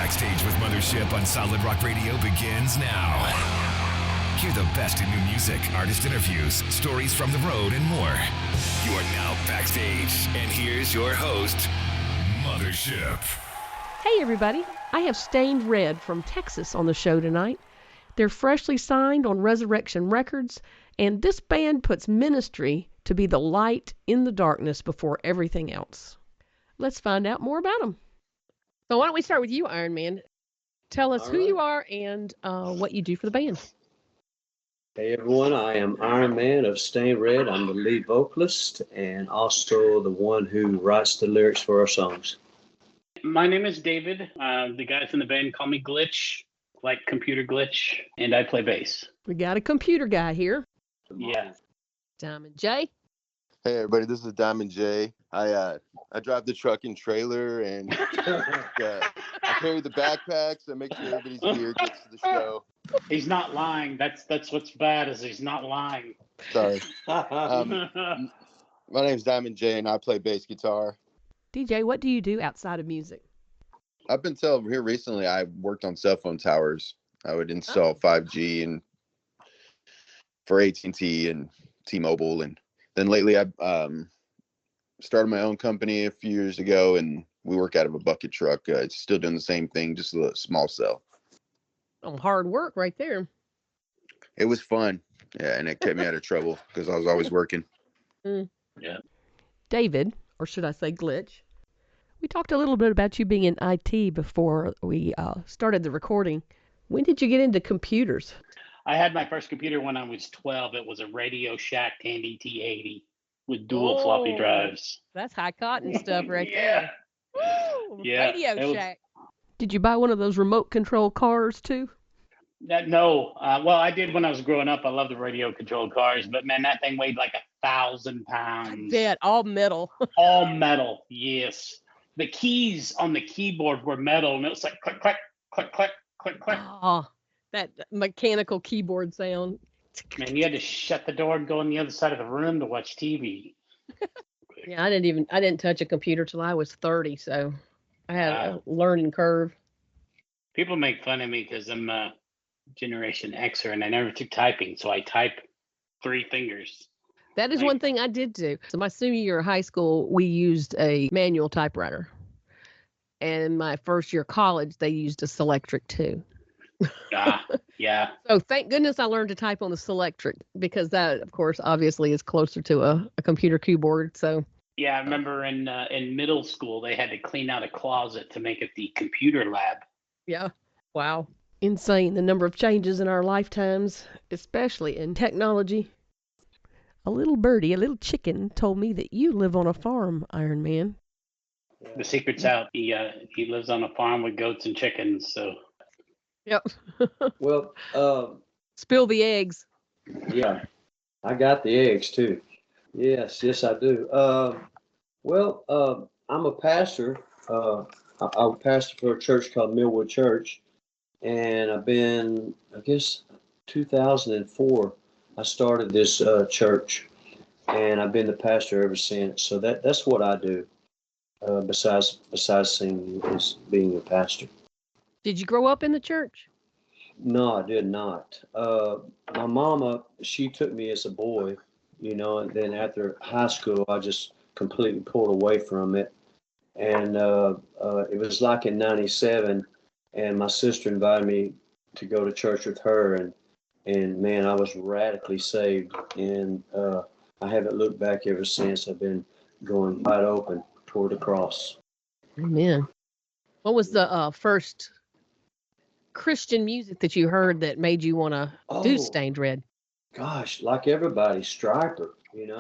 Backstage with Mothership on Solid Rock Radio begins now. Hear the best in new music, artist interviews, stories from the road, and more. You are now backstage, and here's your host, Mothership. Hey everybody, I have Stained Red from Texas on the show tonight. They're freshly signed on Resurrection Records, and this band puts ministry to be the light in the darkness before everything else. Let's find out more about them. So why don't we start with you, Iron Man? Tell us who you are and what you do for the band. Hey everyone, I am Iron Man of Stained Red. I'm the lead vocalist and also the one who writes the lyrics for our songs. My name is David. The guys in the band call me Glitch, like computer glitch, and I play bass. We got a computer guy here. Yeah. Diamond J. Hey everybody, this is Diamond J. I drive the truck and trailer, and I carry the backpacks and make sure everybody's gear gets to the show. He's not lying. That's what's bad is he's not lying. Sorry. My name's Diamond J, and I play bass guitar. DJ, what do you do outside of music? Up until here recently, I worked on cell phone towers. I would install 5G and for AT&T and T-Mobile, and then lately I started my own company a few years ago, and we work out of a bucket truck. It's still doing the same thing, just a small cell. Oh, hard work right there. It was fun, yeah, and it kept me out of trouble because I was always working. Yeah. David, or should I say Glitch, we talked a little bit about you being in IT before we started the recording. When did you get into computers? I had my first computer when I was 12. It was a Radio Shack Tandy T80 with dual floppy drives. That's high cotton stuff right Yeah. there. Woo, Yeah, Radio it was- Shack. Did you buy one of those remote control cars too? No. Well, I did when I was growing up. I love the radio controlled cars, but man, that thing weighed like 1,000 pounds. Yeah, all metal. All metal, yes. The keys on the keyboard were metal, and it was like click, click, click, click, click, click. Oh, that mechanical keyboard sound. Man, you had to shut the door and go on the other side of the room to watch TV. Yeah, I didn't touch a computer till I was 30, so I had a learning curve. People make fun of me because I'm a Generation Xer, and I never took typing, so I type 3 fingers. That is one thing I did do. So my senior year of high school, we used a manual typewriter. And my first year of college, they used a Selectric too. Yeah. So thank goodness I learned to type on the Selectric, because that, of course, obviously is closer to a computer keyboard. So Yeah, I remember in middle school, they had to clean out a closet to make it the computer lab. yeah, wow. Insane, the number of changes in our lifetimes, especially in technology. A little birdie, a little chicken, told me that you live on a farm, Iron Man. The secret's out. He lives on a farm with goats and chickens, so... Yep. Well, Spill the eggs. yeah, I got the eggs too. Yes, I do. I'm a pastor. I'm a pastor for a church called Millwood Church, and I've been, 2004, I started this church, and I've been the pastor ever since. So that's what I do. Besides singing, is being a pastor. Did you grow up in the church? No, I did not. My mama, she took me as a boy, and then after high school, I just completely pulled away from it. And it was like in 97, and my sister invited me to go to church with her, and man, I was radically saved. And I haven't looked back ever since. I've been going wide open toward the cross. Amen. What was the first Christian music that you heard that made you want to do Stained Red? Gosh, like everybody, Striper, and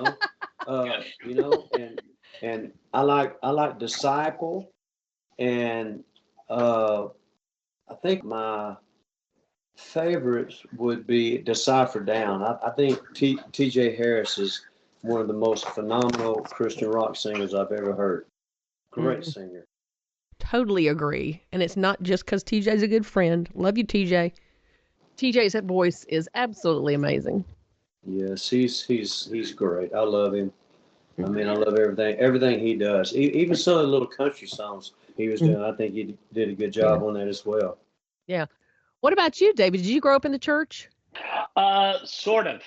I like Disciple, and I think my favorites would be Decipher Down. I think T.J. Harris is one of the most phenomenal Christian rock singers I've ever heard. Great singer. Totally agree. And it's not just because TJ's a good friend. Love you, TJ. TJ's voice is absolutely amazing. Yes, he's great. I love him. I mean, I love everything he does. Even some of the little country songs he was doing. I think he did a good job on that as well. Yeah. What about you, David? Did you grow up in the church? Sort of.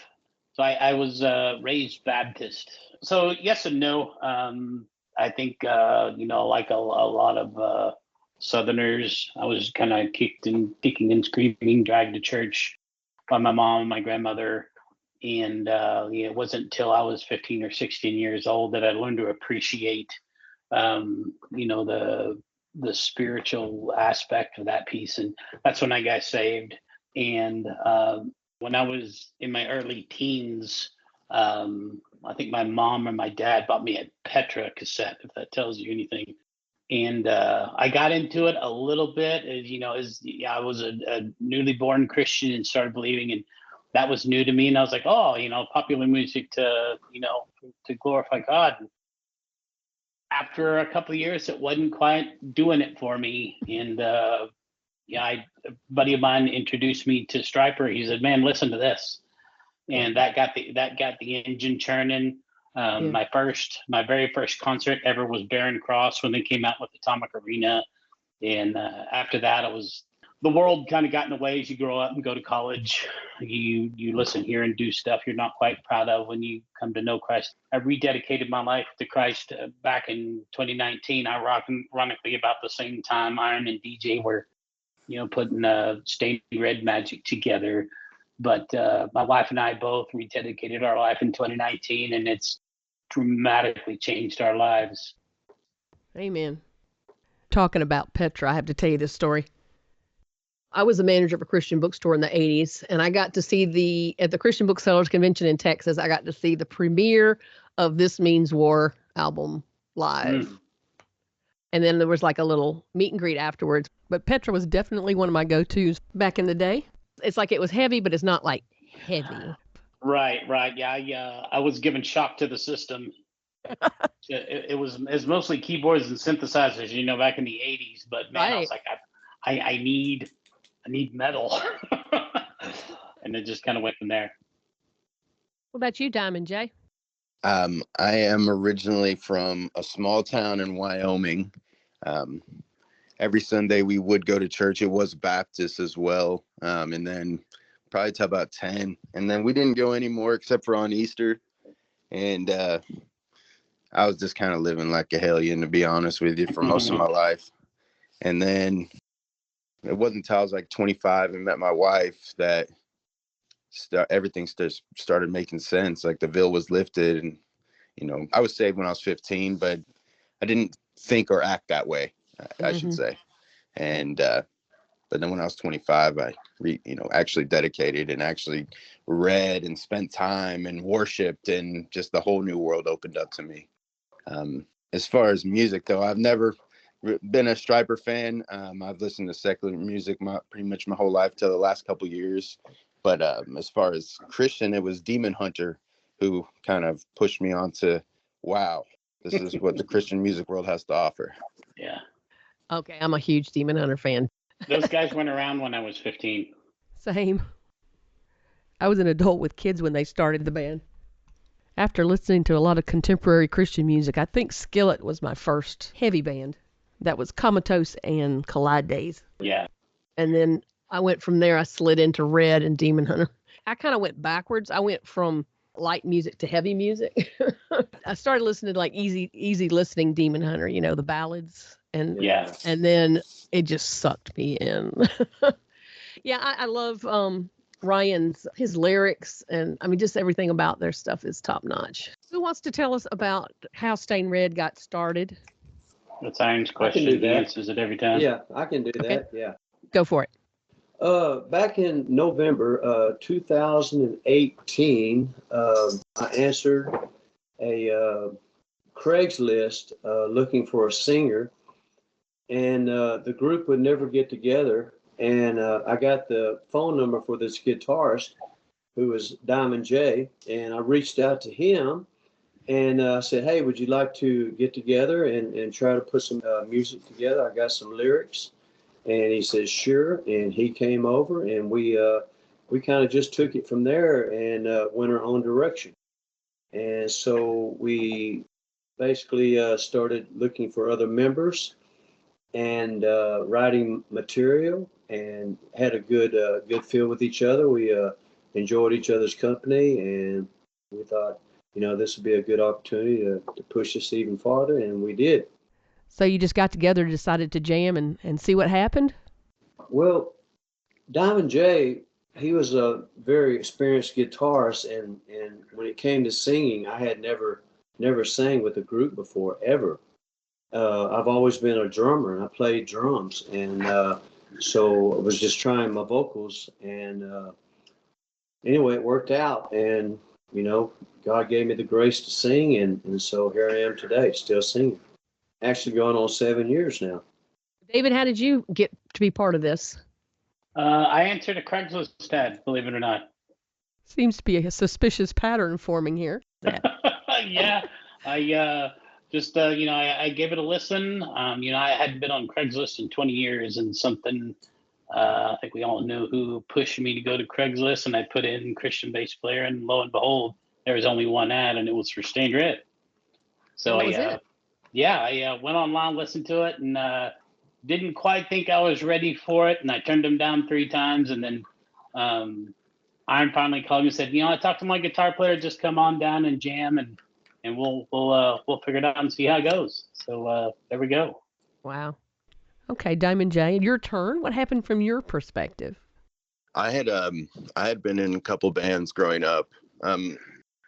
So I was raised Baptist. So yes and no. I think like a lot of Southerners, I was kind of kicking and screaming, dragged to church by my mom and my grandmother. And it wasn't until I was 15 or 16 years old that I learned to appreciate, the spiritual aspect of that piece. And that's when I got saved. And when I was in my early teens, I think my mom or my dad bought me a Petra cassette, if that tells you anything. And I got into it a little bit, I was a newly born Christian and started believing, and that was new to me. And I was like, popular music to glorify God. After a couple of years, it wasn't quite doing it for me. And a buddy of mine introduced me to Stryper. He said, "Man, listen to this," and that got the engine churning. My very first concert ever was Barren Cross when they came out with Atomic Arena, and after that, the world kind of got in the way as you grow up and go to college. You listen, hear, and do stuff you're not quite proud of when you come to know Christ. I rededicated my life to Christ back in 2019. Ironically, about the same time Iron and DJ were, putting Stained Red Magic together. But my wife and I both rededicated our life in 2019, and it's dramatically changed our lives. Amen. Talking about Petra, I have to tell you this story. I was a manager of a Christian bookstore in the 80s, and I got to see at the Christian Booksellers Convention in Texas, I got to see the premiere of This Means War album live. And then there was like a little meet and greet afterwards. But Petra was definitely one of my go-tos back in the day. It's like it was heavy, but it's not like heavy. Right. Yeah, I was given shock to the system. It was mostly keyboards and synthesizers, back in the 80s. But man, right. I was like, I need metal. And it just kind of went from there. What about you, Diamond J? I am originally from a small town in Wyoming. Every Sunday we would go to church. It was Baptist as well. And then probably till about 10. And then we didn't go anymore except for on Easter. And I was just kind of living like a hellion, to be honest with you, for most of my life. And then it wasn't until I was like 25 and met my wife that everything started making sense. Like the veil was lifted, and I was saved when I was 15, but I didn't think or act that way, I should say. And but then when I was 25, I actually dedicated and actually read and spent time and worshiped, and just the whole new world opened up to me. As far as music, though, I've never been a Stryper fan. I've listened to secular music pretty much my whole life till the last couple years. But as far as Christian, it was Demon Hunter who kind of pushed me on to, wow, this is what the Christian music world has to offer. Yeah. Okay, I'm a huge Demon Hunter fan. Those guys went around when I was 15. Same. I was an adult with kids when they started the band. After listening to a lot of contemporary Christian music, I think Skillet was my first heavy band. That was Comatose and Collide Days. Yeah. And then I went from there, I slid into Red and Demon Hunter. I kind of went backwards. I went from light music to heavy music. I started listening to like easy listening Demon Hunter, the ballads. And then it just sucked me in. Yeah, I love his lyrics, and I mean, just everything about their stuff is top notch. Who wants to tell us about how Stained Red got started? That's Iron's question. He answers it every time. Yeah, I can do that. Yeah. Go for it. Back in November 2018, I answered a Craigslist looking for a singer, and the group would never get together. And I got the phone number for this guitarist, who was Diamond J, and I reached out to him and said, "Hey, would you like to get together and try to put some music together? I got some lyrics." And he said, "Sure." And he came over, and we kind of just took it from there and went our own direction. And so we basically started looking for other members. and writing material, and had a good feel with each other. We enjoyed each other's company, and we thought, this would be a good opportunity to push this even farther, and we did. So you just got together and decided to jam and see what happened? Well, Diamond J, he was a very experienced guitarist, and when it came to singing, I had never sang with a group before, ever. I've always been a drummer, and I played drums, and so I was just trying my vocals, and anyway, it worked out, and God gave me the grace to sing, and so here I am today, still singing. Actually, going on 7 years now. David, how did you get to be part of this? I answered a Craigslist ad, believe it or not. Seems to be a suspicious pattern forming here. Yeah, I just I gave it a listen. I hadn't been on Craigslist in 20 years, and something I think we all knew who pushed me to go to Craigslist, and I put in Christian bass player, and lo and behold, there was only one ad, and it was for Stained Red. So That was it. I went online, listened to it, and didn't quite think I was ready for it, and I turned them down 3 times, and then Iron finally called me and said, I talked to my guitar player, just come on down and jam, and we'll figure it out and see how it goes. So there we go. Wow. Okay, Diamond J, your turn. What happened from your perspective? I had been in a couple bands growing up. I'm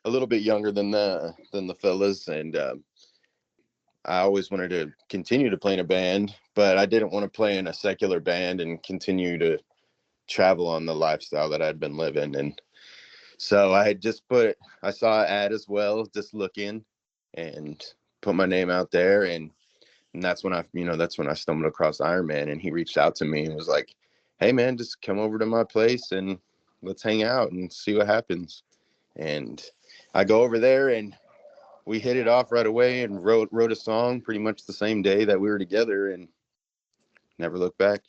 a little bit younger than the fellas, and I always wanted to continue to play in a band, but I didn't want to play in a secular band and continue to travel on the lifestyle that I'd been living. And so I saw an ad as well, just looking, and put my name out there. And that's when I stumbled across Iron Man, and he reached out to me and was like, "Hey man, just come over to my place and let's hang out and see what happens." And I go over there, and we hit it off right away and wrote a song pretty much the same day that we were together, and never looked back.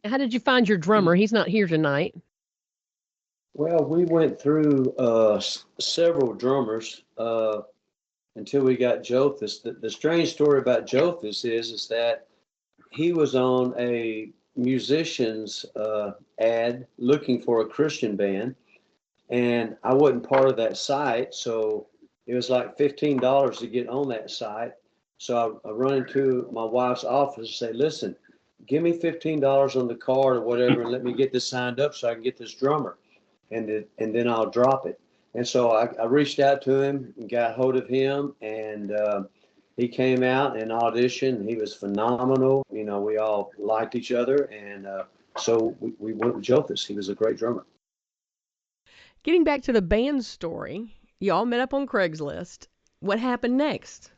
How did you find your drummer? He's not here tonight. Well, we went through several drummers until we got Jothus. The strange story about Jothus is that he was on a musician's ad looking for a Christian band, and I wasn't part of that site, so it was like $15 to get on that site. So I run into my wife's office and say, "Listen, give me $15 on the card or whatever, and let me get this signed up so I can get this drummer, and then I'll drop it." And so I reached out to him and got hold of him, and he came out and auditioned. He was phenomenal. We all liked each other, and so we went with Jothus. He was a great drummer. Getting back to the band story, you all met up on Craigslist. What happened next?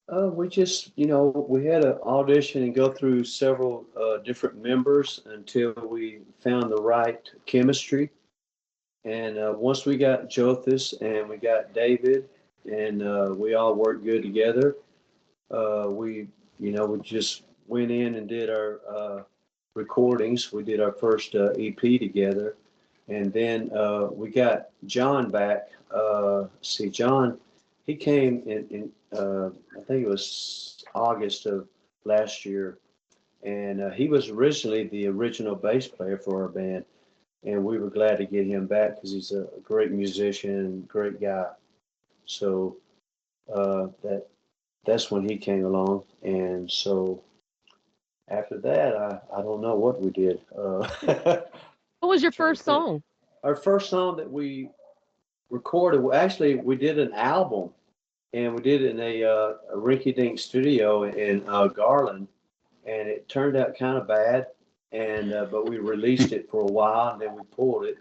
We just, we had an audition and go through several different members until we found the right chemistry. And once we got Jothus and we got David, and we all worked good together, we just went in and did our recordings. We did our first EP together. And then we got John back. John, he came in I think it was August of last year. And he was originally the original bass player for our band. And we were glad to get him back because he's a great musician, great guy. So that's when he came along. And so after that, I don't know what we did. What was your first song? Our first song that we recorded, actually, we did an album, and we did it in a rinky-dink studio in Garland, and it turned out kind of bad, and but we released it for a while, and then we pulled it.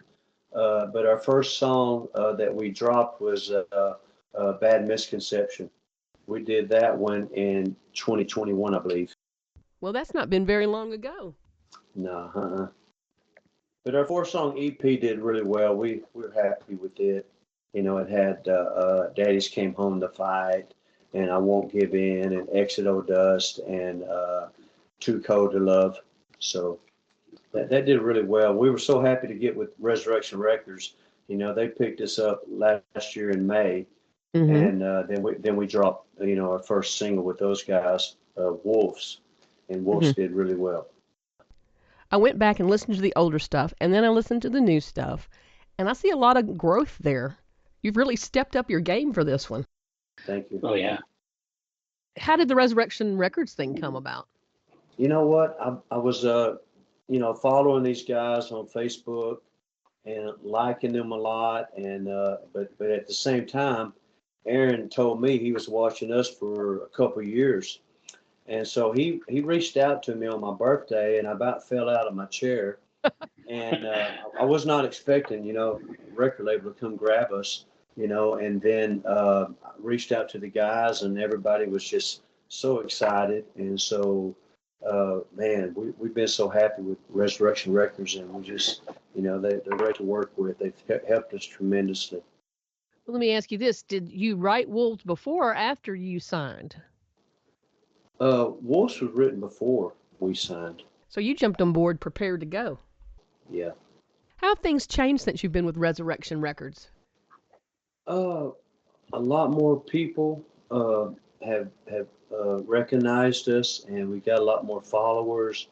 But our first song that we dropped was Bad Misconception. We did that one in 2021, I believe. Well, that's not been very long ago. No, But our 4-song EP did really well. We were happy with it. It had Daddy's Came Home to Fight, and I Won't Give In, and Exit O Dust, and Too Cold to Love. So that did really well. We were so happy to get with Resurrection Records. They picked us up last year in May, and then we dropped our first single with those guys Wolves, and Wolves did really well. I went back and listened to the older stuff, and then I listened to the new stuff, and I see a lot of growth there. You've really stepped up your game for this one. Thank you. Oh yeah. How did the Resurrection Records thing come about? You know what? I was, following these guys on Facebook and liking them a lot. And but at the same time, Aaron told me he was watching us for a couple of years, and so he reached out to me on my birthday, and I about fell out of my chair. And I was not expecting, record label to come grab us, and then reached out to the guys, and everybody was just so excited. And so, man, we've been so happy with Resurrection Records, and we just, they're great to work with. They've helped us tremendously. Well, let me ask you this. Did you write Wolves before or after you signed? Wolves was written before we signed. So you jumped on board prepared to go. Yeah. How have things changed since you've been with Resurrection Records? A lot more people have recognized us, and we got a lot more followers.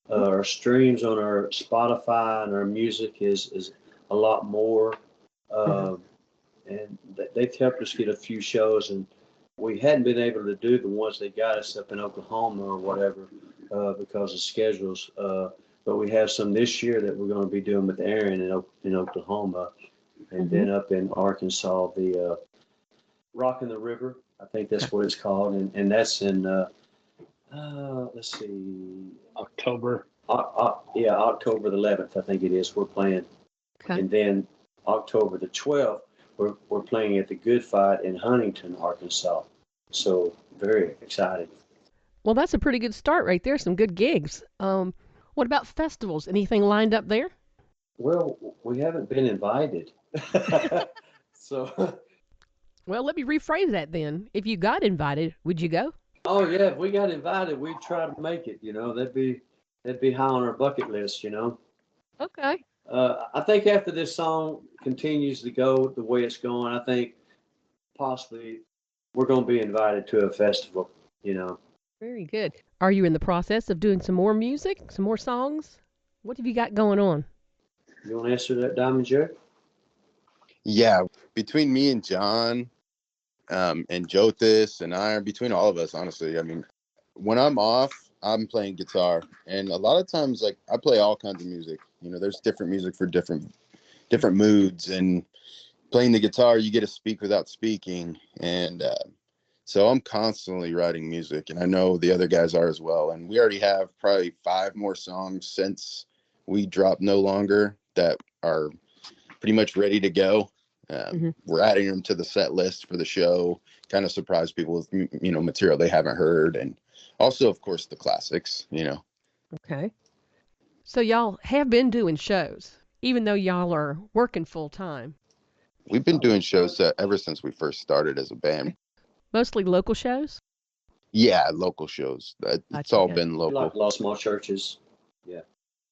Our streams on our Spotify and our music is a lot more, and they've helped us get a few shows, and we hadn't been able to do the ones they got us up in Oklahoma or whatever because of schedules. But we have some this year that we're going to be doing with Aaron in Oklahoma, and then up in Arkansas, the Rock in the River. I think that's what it's called, and that's in let's see, October. October the 11th, I think it is. We're playing, and then October the 12th, we're playing at the Good Fight in Huntington, Arkansas. So very exciting. Well, that's a pretty good start right there. Some good gigs. What about festivals? Anything lined up there? Well, we haven't been invited. So. Well, let me rephrase that then. If you got invited, would you go? Oh yeah, if we got invited, we'd try to make it. That'd be high on our bucket list. Okay. I think after this song continues to go the way it's going, I think possibly we're going to be invited to a festival. Very good. Are you in the process of doing some more music, some more songs? What have you got going on? You want to answer that, Diamond Jerry? Yeah, between me and John, and Jothis and I, between all of us, honestly, I mean, when I'm off, I'm playing guitar, and a lot of times, like, I play all kinds of music. There's different music for different moods, and playing the guitar, you get to speak without speaking, and so I'm constantly writing music, and I know the other guys are as well. And we already have probably 5 more songs since we dropped No Longer that are pretty much ready to go. We're adding them to the set list for the show, kind of surprise people with, material they haven't heard. And also, of course, the classics, Okay. So y'all have been doing shows, even though y'all are working full time. We've been doing shows ever since we first started as a band. Mostly local shows? Yeah, local shows. It's all been local. Like a lot of small churches.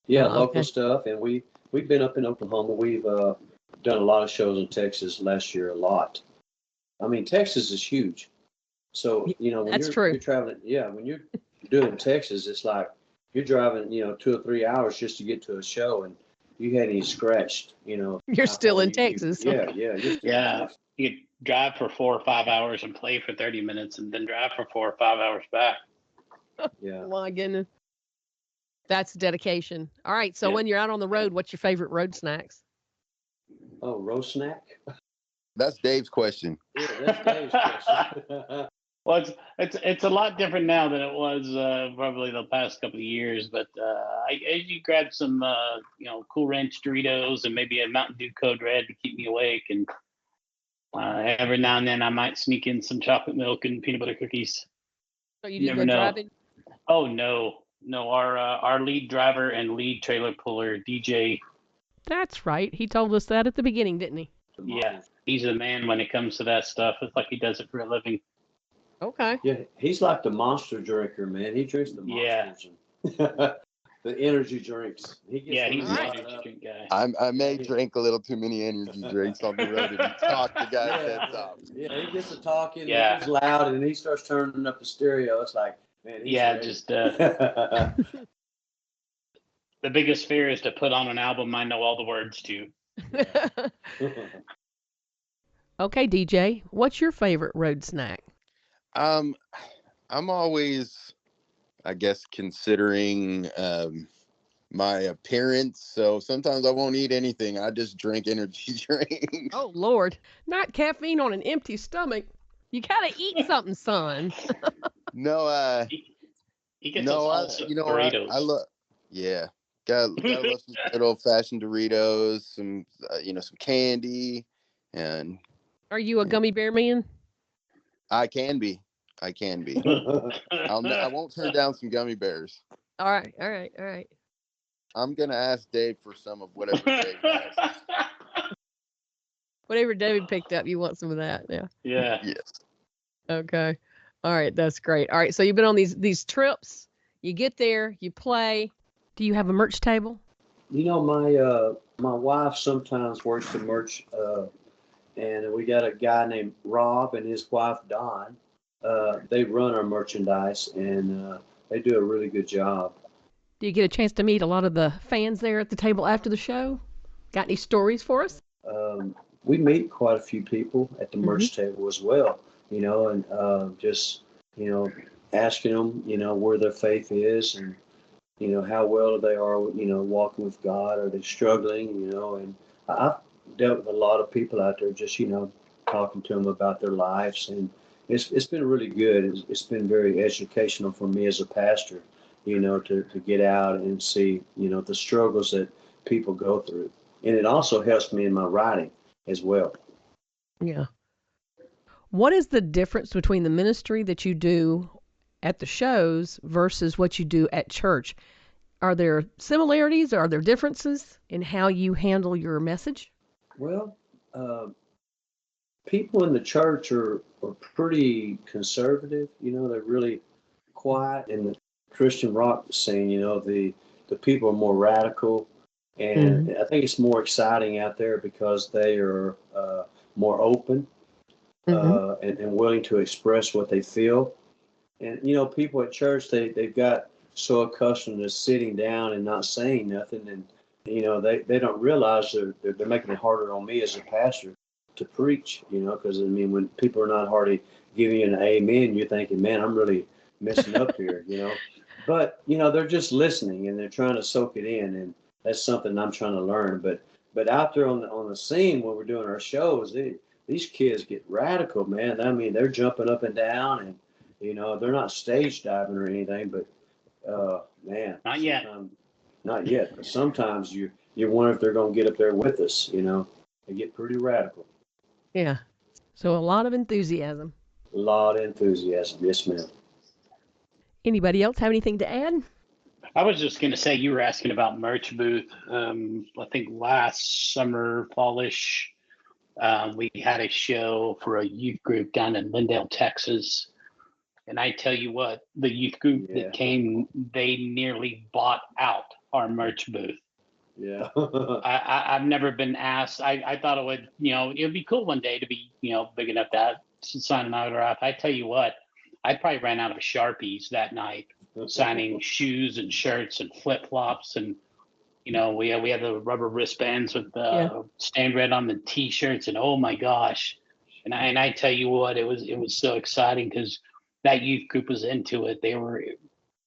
Yeah, local stuff. And we've been up in Oklahoma. We've done a lot of shows in Texas last year, a lot. I mean, Texas is huge. So, when you're traveling, when you're doing Texas, it's like you're driving, 2 or 3 hours just to get to a show, and you hadn't even scratched, You're still in Texas. Yeah. You drive for 4 or 5 hours and play for 30 minutes and then drive for 4 or 5 hours back. Yeah. My goodness. That's dedication. All right. So when you're out on the road, what's your favorite road snacks? Oh, roast snack? That's Dave's question. Yeah, that's Dave's question. Well, it's a lot different now than it was probably the past couple of years. But I usually grab some Cool Ranch Doritos and maybe a Mountain Dew Code Red to keep me awake. And every now and then I might sneak in some chocolate milk and peanut butter cookies. So you never know. Driving? Oh no. Our lead driver and lead trailer puller, DJ. That's right. He told us that at the beginning, didn't he? Yeah, he's the man when it comes to that stuff. It's like he does it for a living. Okay. Yeah, he's like the monster drinker, man. He drinks the monsters. Yeah. The energy drinks. He's the energy drink guy. I may drink a little too many energy drinks on the road if you talk the guy's heads off. Yeah, he gets to talking, and he's loud, and he starts turning up the stereo. It's like, Man, he's Yeah, ready. just the biggest fear is to put on an album I know all the words to. Okay, DJ, what's your favorite road snack? I'm always, I guess, considering my appearance. So sometimes I won't eat anything. I just drink energy drinks. Oh, Lord. Not caffeine on an empty stomach. You gotta eat something, son. No, He gets us no, all I burritos. love, yeah, gotta love some good old fashioned Doritos, some, some candy, and Are you a gummy bear man? I can be. I won't turn down some gummy bears. All right, all right, all right. I'm gonna ask Dave for some of whatever Dave has. Whatever David picked up, you want some of that. Yeah. Yeah. Yes. Okay. All right, that's great. All right, so you've been on these trips. You get there, you play. Do you have a merch table? You know, my wife sometimes works the merch, and we got a guy named Rob and his wife Don. They run our merchandise, and they do a really good job. Do you get a chance to meet a lot of the fans there at the table after the show? Got any stories for us? We meet quite a few people at the merch table as well, and just, asking them, where their faith is and, how well they are, walking with God. Are they struggling, and I've dealt with a lot of people out there just, talking to them about their lives. And it's been really good. It's been very educational for me as a pastor, to get out and see, the struggles that people go through. And it also helps me in my writing as well. Yeah. What is the difference between the ministry that you do at the shows versus what you do at church? Are there similarities? Are there differences in how you handle your message? Well, people in the church are pretty conservative. They're really quiet. In the Christian rock scene, the people are more radical. And I think it's more exciting out there because they are more open and willing to express what they feel. And, people at church, they've got so accustomed to sitting down and not saying nothing. And, they don't realize they're making it harder on me as a pastor to preach, because, when people are not hardly giving you an amen, you're thinking, man, I'm really messing up here, But, they're just listening and they're trying to soak it in. And that's something I'm trying to learn. But out there on the scene when we're doing our shows, these kids get radical, man. They're jumping up and down, and they're not stage diving or anything. But man, Not yet. Not yet. But sometimes you wonder if they're going to get up there with us. They get pretty radical. Yeah. So a lot of enthusiasm. A lot of enthusiasm, yes, ma'am. Anybody else have anything to add? I was just going to say, you were asking about merch booth. I think last summer, fallish, we had a show for a youth group down in Lindale, Texas. And I tell you what, the youth group that came, they nearly bought out our merch booth. Yeah. I've never been asked. I thought it would, it would be cool one day to be, big enough to sign an autograph. I tell you what, I probably ran out of Sharpies that night, signing shoes and shirts and flip flops, and we had the rubber wristbands with Stand Red on the T-shirts, and oh my gosh, and I tell you what, it was so exciting because that youth group was into it. They were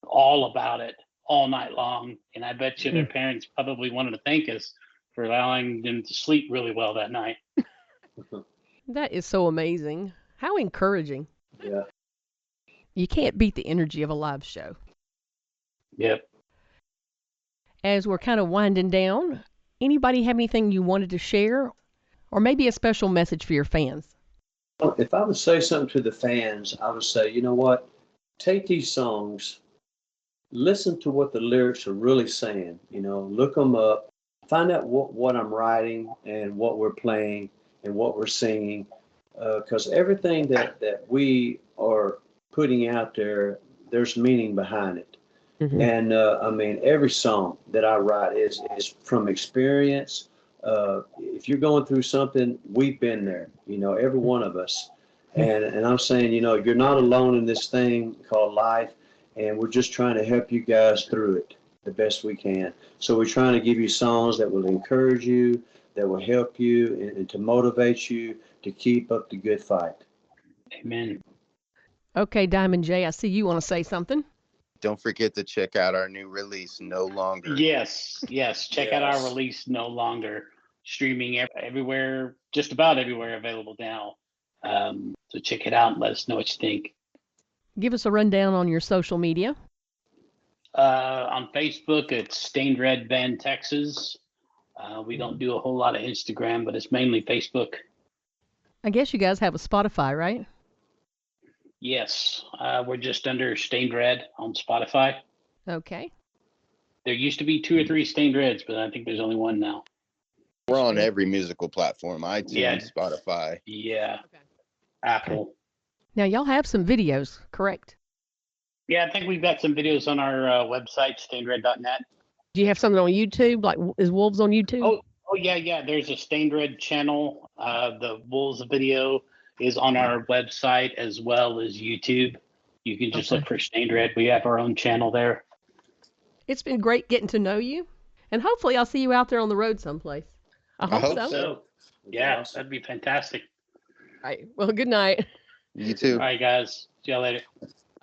all about it all night long, and I bet you their parents probably wanted to thank us for allowing them to sleep really well that night. That is so amazing. How encouraging. Yeah. You can't beat the energy of a live show. Yep. As we're kind of winding down, anybody have anything you wanted to share, or maybe a special message for your fans? Well, if I would say something to the fans, I would say, you know what? Take these songs, listen to what the lyrics are really saying. Look them up, find out what I'm writing and what we're playing and what we're singing, because everything that we are putting out there, there's meaning behind it. And every song that I write is from experience. If you're going through something, we've been there, every one of us. And I'm saying, you're not alone in this thing called life. and we're just trying to help you guys through it the best we can. So we're trying to give you songs that will encourage you, that will help you, and to motivate you to keep up the good fight. Amen. Okay, Diamond J, I see you want to say something. Don't forget to check out our new release, No Longer. Yes. Check out our release, No Longer, streaming everywhere, just about everywhere available now. So check it out and let us know what you think. Give us a rundown on your social media. On Facebook, it's Stained Red Band Texas. We don't do a whole lot of Instagram, but it's mainly Facebook. I guess you guys have a Spotify, right? Yes, we're just under Stained Red on Spotify. Okay. There used to be 2 or 3 Stained Reds, but I think there's only one now. We're on every musical platform, iTunes, Yeah. Spotify. Yeah, Okay. Apple. Now, y'all have some videos, correct? Yeah, I think we've got some videos on our website, stainedred.net. Do you have something on YouTube? Like, is Wolves on YouTube? Oh yeah. There's a Stained Red channel. The Wolves video is on our website as well as YouTube. You can just look for Stained Red. We have our own channel there. It's been great getting to know you, and hopefully I'll see you out there on the road someplace. I hope so. So, yeah, that'd be fantastic. All right. Well, good night. You too. All right, guys. See y'all later.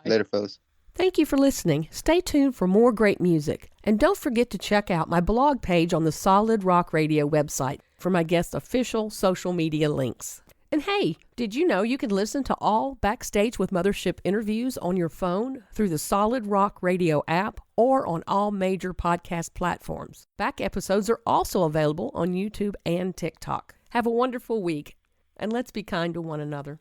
Later, fellas. Thank you for listening. Stay tuned for more great music. And don't forget to check out my blog page on the Solid Rock Radio website for my guests' official social media links. And hey, did you know you can listen to all Backstage with Mothership interviews on your phone through the Solid Rock Radio app or on all major podcast platforms? Back episodes are also available on YouTube and TikTok. Have a wonderful week, and let's be kind to one another.